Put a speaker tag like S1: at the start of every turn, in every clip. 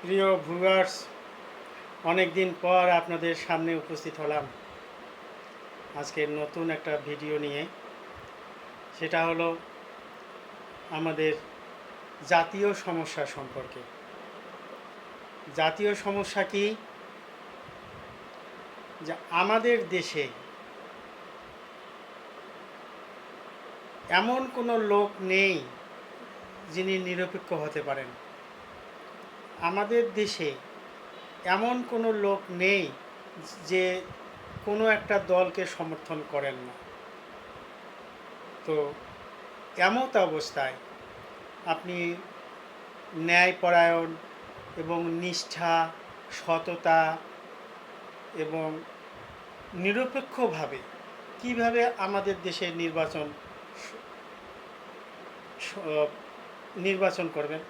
S1: প্রিয় ভিউয়ার্স, অনেক দিন পর আপনাদের সামনে উপস্থিত হলাম আজকে নতুন একটা ভিডিও নিয়ে। সেটা হলো আমাদের জাতীয় সমস্যা সম্পর্কে। জাতীয় সমস্যা কি? যে আমাদের দেশে এমন কোনো লোক নেই যিনি নিরপেক্ষ হতে পারেন। আমাদের দেশে এমন কোনো লোক নেই যে কোনো একটা দলকে সমর্থন করেন না। তো এমত অবস্থায় আপনি ন্যায়পরায়ণ এবং নিষ্ঠা, সততা এবং নিরপেক্ষভাবে কিভাবে আমাদের দেশের নির্বাচন করবেন?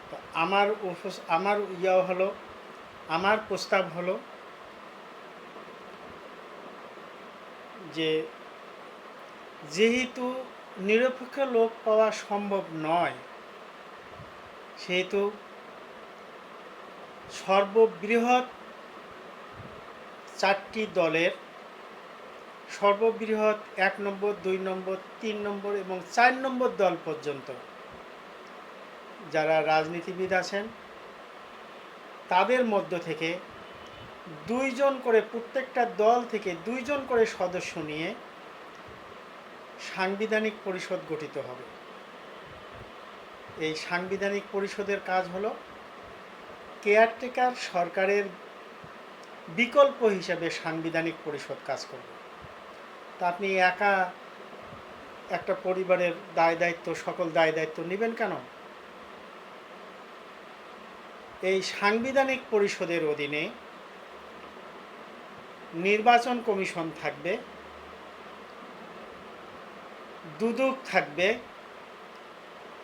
S1: তো আমার প্রস্তাব হলো যে যেহেতু নিরপেক্ষ লোক পাওয়া সম্ভব নয়, সেহেতু সর্ববৃহৎ 4টি দলের সর্ববৃহৎ 1 নম্বর, 2 নম্বর, 3 নম্বর এবং 4 নম্বর দল পর্যন্ত যারা রাজনীতিবিদ আছেন তাদের মধ্য থেকে 2 জন করে, প্রত্যেকটা দল থেকে 2 জন করে সদস্য নিয়ে সাংবিধানিক পরিষদ গঠিত হবে। এই সাংবিধানিক পরিষদের কাজ হলো কেয়ারটেকার সরকারের বিকল্প হিসেবে সাংবিধানিক পরিষদ কাজ করবে। তা আপনি একা একটা পরিবারের সকল দায় দায়িত্ব নেবেন কেন? এই সাংবিধানিক পরিষদের অধীনে নির্বাচন কমিশন থাকবে, দুদক থাকবে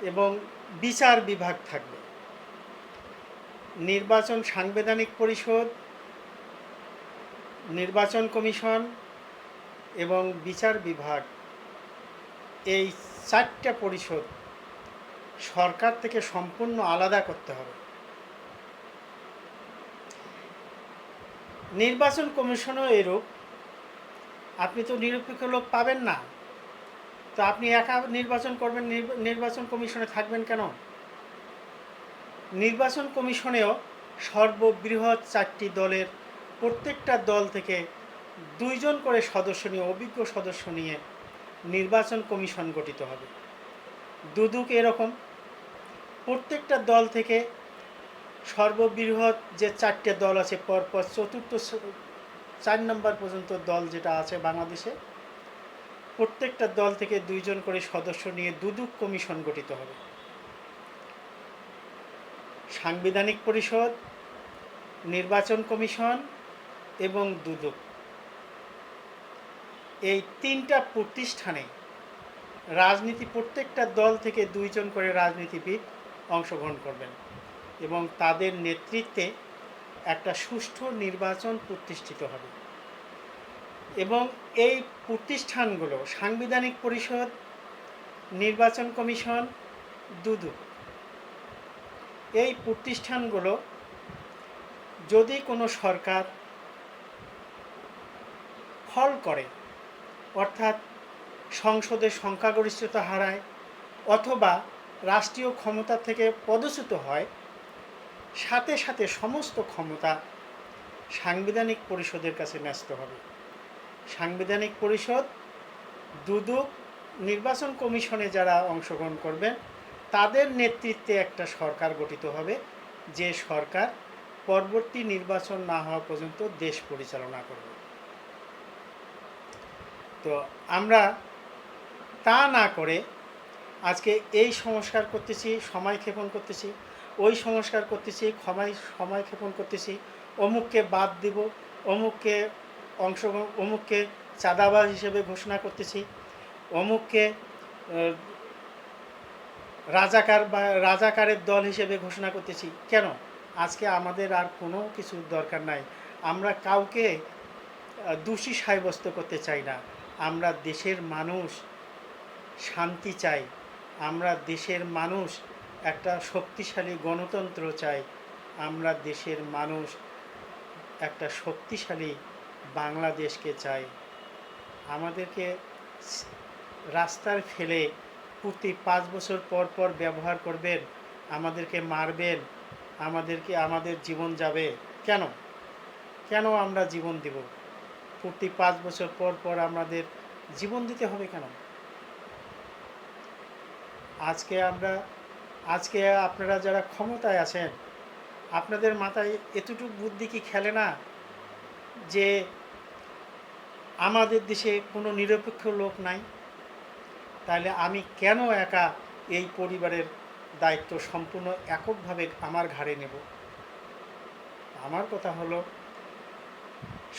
S1: এবং বিচার বিভাগ থাকবে। সাংবিধানিক পরিষদ, নির্বাচন কমিশন এবং বিচার বিভাগ, এই 4টা পরিষদ সরকার থেকে সম্পূর্ণ আলাদা করতে হবে। নির্বাচন কমিশনও এরূপ। আপনি তো নিরপেক্ষ লোক পাবেন না, তো আপনি একা নির্বাচন করবেন, নির্বাচন কমিশনে থাকবেন কেন? নির্বাচন কমিশনেও সর্ববৃহৎ 4টি দলের প্রত্যেকটা দল থেকে 2 জন করে সদস্য নিয়ে, অভিজ্ঞ সদস্য নিয়ে নির্বাচন কমিশন গঠিত হবে। দুদক এরকম, প্রত্যেকটা দল থেকে সর্ববৃহৎ যে 4টে দল আছে, পরপর 4 নম্বর পর্যন্ত দল যেটা আছে বাংলাদেশে, প্রত্যেকটা দল থেকে 2 জন করে সদস্য নিয়ে দুদক কমিশন গঠিত হবে। সাংবিধানিক পরিষদ, নির্বাচন কমিশন এবং দুদক, এই 3টা প্রতিষ্ঠানে প্রত্যেকটা দল থেকে 2 জন করে রাজনীতিবিদ অংশগ্রহণ করবেন এবং তাদের নেতৃত্বে একটা সুষ্ঠু নির্বাচন প্রতিষ্ঠিত হবে। এবং এই প্রতিষ্ঠানগুলো, সাংবিধানিক পরিষদ, নির্বাচন কমিশন, দুদক, এই প্রতিষ্ঠানগুলো যদি কোনো সরকার ফল করে, অর্থাৎ সংসদে সংখ্যাগরিষ্ঠতা হারায় অথবা রাষ্ট্রীয় ক্ষমতা থেকে পদচ্যুত হয়, সাথে সাথে সমস্ত ক্ষমতা সাংবিধানিক পরিষদের কাছে ন্যস্ত হবে। সাংবিধানিক পরিষদ, দুদক, নির্বাচন কমিশনে যারা অংশগ্রহণ করবেন তাদের নেতৃত্বে একটা সরকার গঠিত হবে, যে সরকার পরবর্তী নির্বাচন না হওয়া পর্যন্ত দেশ পরিচালনা করবে। তো আমরা তা না করে আজকে এই সংস্কার করতেছি, সময় ক্ষেপণ করতেছি, ওই সংস্কার করতেছি, সময় ক্ষেপণ করতেছি, অমুককে বাদ দিব, অমুককে চাঁদাবাজ হিসেবে ঘোষণা করতেছি, অমুককে রাজাকারের দল হিসেবে ঘোষণা করতেছি। কেন? আজকে আমাদের আর কোনো কিছু দরকার নাই। আমরা কাউকে দোষী সাব্যস্ত করতে চাই না। আমরা দেশের মানুষ শান্তি চাই, আমরা দেশের মানুষ একটা শক্তিশালী গণতন্ত্র চাই, আমরা দেশের মানুষ একটা শক্তিশালী বাংলাদেশকে চাই। আমাদেরকে রাস্তার ফেলে প্রতি 5 বছর পর পর ব্যবহার করবেন, আমাদেরকে মারবেন, আমাদের জীবন যাবে কেন? কেন আমরা জীবন দিব? প্রতি 5 বছর পর পর আমাদের জীবন দিতে হবে কেন? আজকে আপনারা যারা ক্ষমতায় আছেন, আপনাদের মাথায় এতটুকু বুদ্ধি কি খেলে না যে আমাদের দেশে কোনো নিরপেক্ষ লোক নাই? তাহলে আমি কেন একা এই পরিবারের দায়িত্ব সম্পূর্ণ এককভাবে আমার ঘাড়ে নেব? আমার কথা হলো,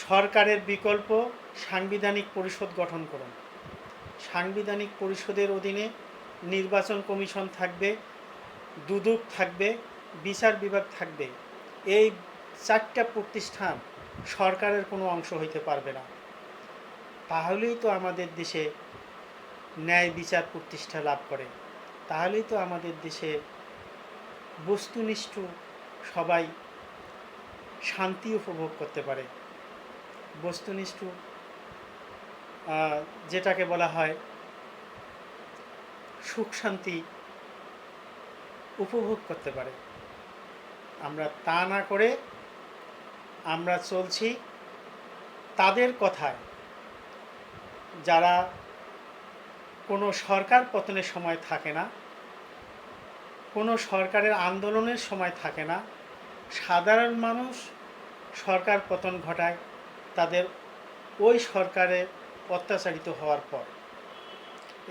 S1: সরকারের বিকল্প সাংবিধানিক পরিষদ গঠন করুন। সাংবিধানিক পরিষদের অধীনে নির্বাচন কমিশন থাকবে, দুদক থাকবে, বিচার বিভাগ থাকবে। এই 4টা প্রতিষ্ঠান সরকারের কোনো অংশ হইতে পারবে না। তাহলেই তো আমাদের দেশে ন্যায় বিচার প্রতিষ্ঠা লাভ করে। তাহলেই তো আমাদের দেশে বস্তুনিষ্ঠ সবাই শান্তি উপভোগ করতে পারে। বস্তুনিষ্ঠ যেটাকে বলা হয় সুখ শান্তি উপভোগ করতে পারে। আমরা তা না করে আমরা চলছি তাদের কথায়, যারা কোনো সরকার পতনের সময় থাকে না, কোনো সরকারের আন্দোলনের সময় থাকে না। সাধারণ মানুষ সরকার পতন ঘটায় তাদের ওই সরকারের অত্যাচারিত হওয়ার পর,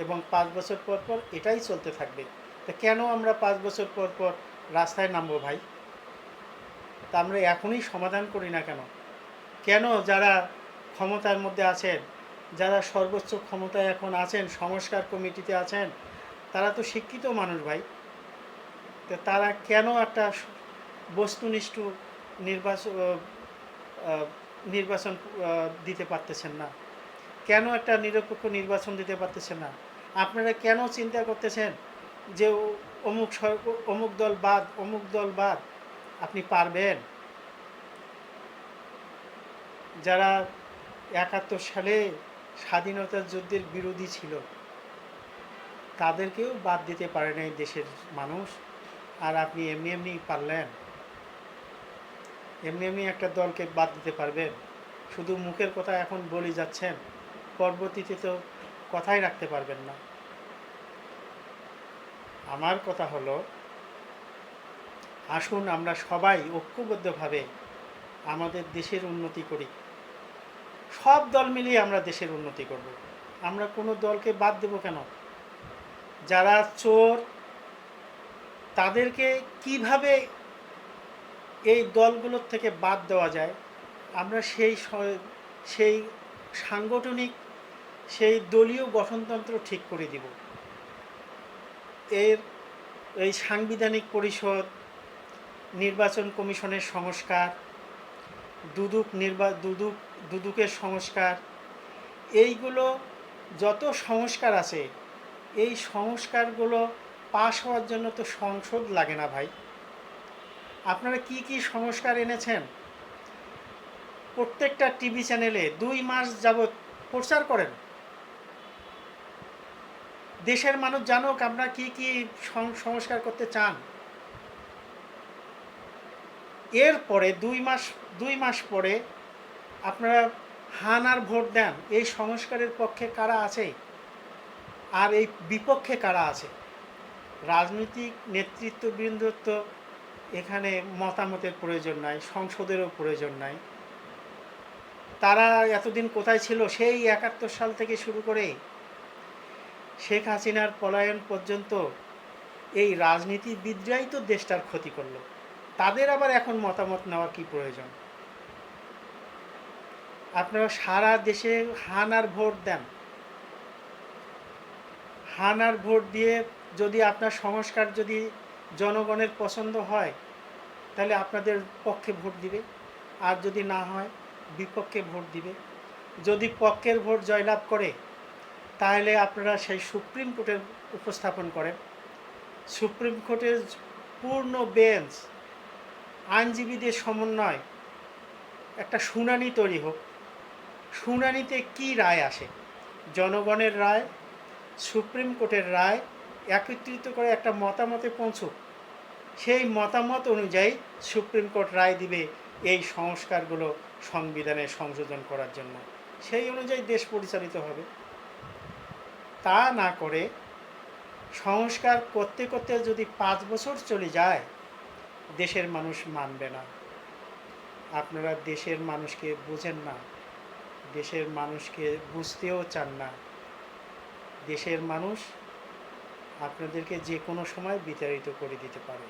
S1: এবং 5 বছর পর পর এটাই চলতে থাকবে। তা কেন আমরা 5 বছর পর পর রাস্তায় নামবো ভাই? তা আমরা এখনই সমাধান করি না কেন? কেন যারা ক্ষমতার মধ্যে আছেন, যারা সর্বোচ্চ ক্ষমতায় এখন আছেন, সংস্কার কমিটিতে আছেন, তারা তো শিক্ষিত মানুষ ভাই। তো তারা কেন একটা বস্তুনিষ্ঠ নির্বাচন দিতে পারতেছেন না? কেন একটা নিরপেক্ষ নির্বাচন দিতে পারতেছেন না? আপনারা কেন চিন্তা করতেছেন যে অমুক দল বাদ? আপনি পারবেন? যারা 71 সালে স্বাধীনতা যুদ্ধের বিরোধী ছিল, তাদেরকেও বাদ দিতে পারে নাই দেশের মানুষ, আর আপনি এমনি এমনি পারলেন? এমনি এমনি একটা দলকে বাদ দিতে পারবেন? শুধু মুখের কথা এখন বলে যাচ্ছেন, পরবর্তীতে তো কথাই রাখতে পারবেন না। আমার কথা হলো, আসুন আমরা সবাই ঐক্যবদ্ধভাবে আমাদের দেশের উন্নতি করি। সব দল মিলিয়ে আমরা দেশের উন্নতি করব। আমরা কোনো দলকে বাদ দেব কেন? যারা চোর, তাদেরকে কিভাবে এই দলগুলোর থেকে বাদ দেওয়া যায়, আমরা সেই সাংগঠনিক, সেই দলীয় গঠনতন্ত্র ঠিক করে দিব। এই সাংবিধানিক পরিষদ, নির্বাচন কমিশনের সংস্কার, দুদকের সংস্কার, এইগুলো যত সংস্কার আছে, এই সংস্কারগুলো পাশ হওয়ার জন্য তো সংসদ লাগে না ভাই। আপনারা কি কি সংস্কার এনেছেন? প্রত্যেকটা টিভি চ্যানেলে 2 মাস যাবৎ প্রচার করেন। দেশের মানুষ জানুক আপনারা কি কি সংস্কার করতে চান। এরপরে 2 মাস পরে আপনারা হানার ভোট দেন এই সংস্কারের পক্ষে কারা আছে আর এই বিপক্ষে কারা আছে। রাজনৈতিক নেতৃত্ববৃন্দ তো এখানে মতামতের প্রয়োজন নাই, সংসদেরও প্রয়োজন নাই। তারা এতদিন কোথায় ছিল? সেই 71 সাল থেকে শুরু করে শেখ হাসিনার পলায়ন পর্যন্ত এই রাজনীতিবিদরাই তো দেশটার ক্ষতি করলো। তাদের আবার এখন মতামত নেওয়া কি প্রয়োজন? আপনারা সারা দেশে হানার ভোট দেন। হানার ভোট দিয়ে যদি আপনার সংস্কার যদি জনগণের পছন্দ হয়, তাহলে আপনাদের পক্ষে ভোট দিবে, আর যদি না হয় বিপক্ষে ভোট দিবে। যদি পক্ষের ভোট জয়লাভ করে, তাহলে আপনারা সেই সুপ্রিম কোর্টের উপস্থাপন করেন সুপ্রিম কোর্টের পূর্ণ বেঞ্চ, আইনজীবীদের সমন্বয় একটা শুনানি তৈরি হোক। শুনানিতে কি রায় আসে, জনগণের রায়, সুপ্রিম কোর্টের রায় একত্রিত করে একটা মতামতে পৌঁছুক। সেই মতামত অনুযায়ী সুপ্রিম কোর্ট রায় দিবে এই সংস্কারগুলো সংবিধানে সংশোধন করার জন্য। সেই অনুযায়ী দেশ পরিচালিত হবে। তা না করে সংস্কার করতে করতে যদি 5 বছর চলে যায়, দেশের মানুষ মানবে না। আপনারা দেশের মানুষকে বোঝেন না, দেশের মানুষকে বুঝতেও চান না। দেশের মানুষ আপনাদেরকে যে কোনো সময় বিতাড়িত করে দিতে পারে।